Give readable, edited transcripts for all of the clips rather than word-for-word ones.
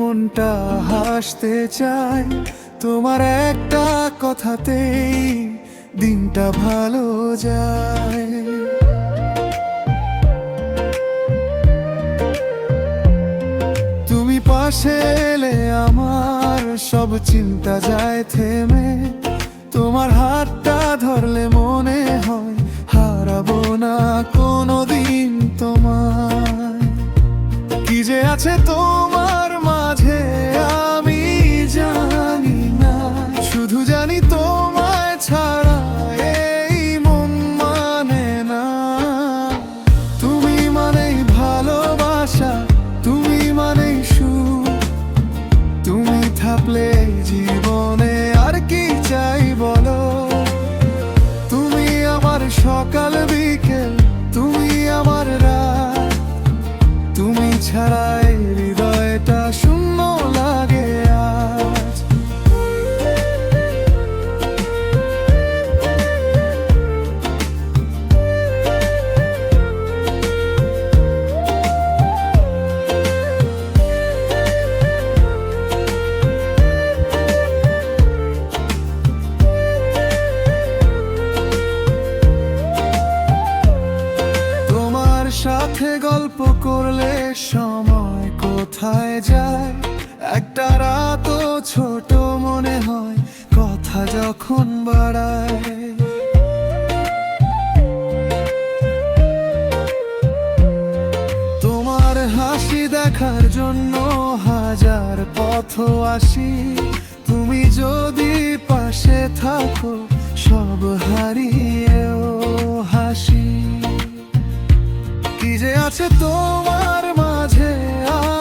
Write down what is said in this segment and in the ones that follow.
মনটা হাসতে চায় তোমার একটা কথাতেই দিনটা ভালো যায়। তুমি পাশে এলে আমার সব চিন্তা যায় থেমে, তোমার হাতটা ধরলে মনে হয় হারাবো না কোনোদিন তোমায়। কি যে আছে তোমার মাঝে আমি জানি না, শুধু জানি তোমায় ছাড়া এই মন মানে না। তুমি মানেই ভালোবাসা, তুমি মানেই সুখ, তুমি থাকলে জীবনে আর কি চাই বলো। তুমি আমার সকাল বিকেল, তুমি আমার রাত, তুমি ছাড়াই হৃদয়টা শূন্য লাগে আজ। তোমার সাথে গল্প করলে সময় কোথায় যায়, একটা রাতও ছোট মনে হয় কথা যখন বাড়ায়। তোমার হাসি দেখার জন্য হাজার পথ আসি, তুমি যদি পাশে থাকো সব হারিয়েও হাসি। কি যে আছে তোমার মাঝে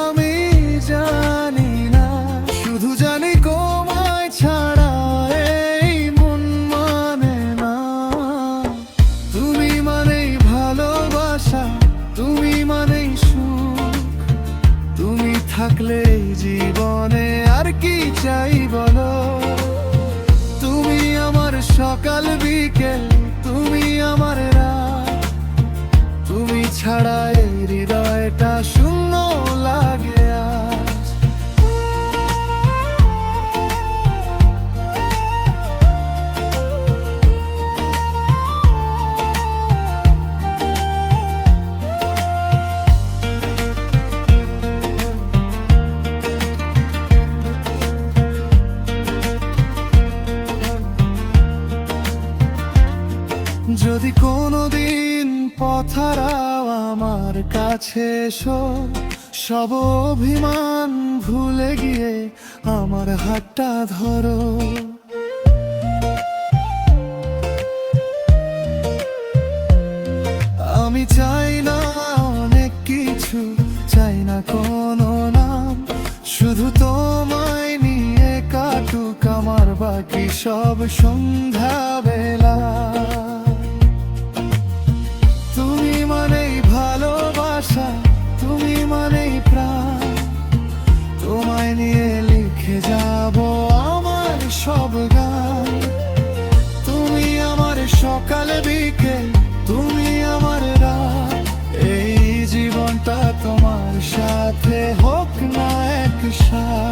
আমি জানি না, শুধু জানি তোমায় ছাড়া এই মন মানে না। তুমি মানেই ভালোবাসা, তুমি মানেই সুখ, তুমি থাকলে জীবনে আর কি চাই বলো। তুমি আমার সকাল বিকেল, তুমি আমার রাত, তুমি ছাড়া এই হৃদয়টা শূন্য লাগে আজ। যদি কোনোদিন পথ হারাও আমার কাছে এসো, সব অভিমান ভুলে গিয়ে আমার হাতটা ধরো। আমি চাই না অনেক কিছু, চাই না কোনো নাম, শুধু তোমায় নিয়ে কাটুক আমার বাকি সব সন্ধ্যাবেলা। তুমি মানেই ভালোবাসা, তুমি মানেই প্রাণ, তোমায় নিয়ে লিখে যাব আমার সব গান। তুমি আমার সকাল বিকেল, তুমি আমার রাত, এই জীবনটা তোমার সাথে হোক না এক সাথ।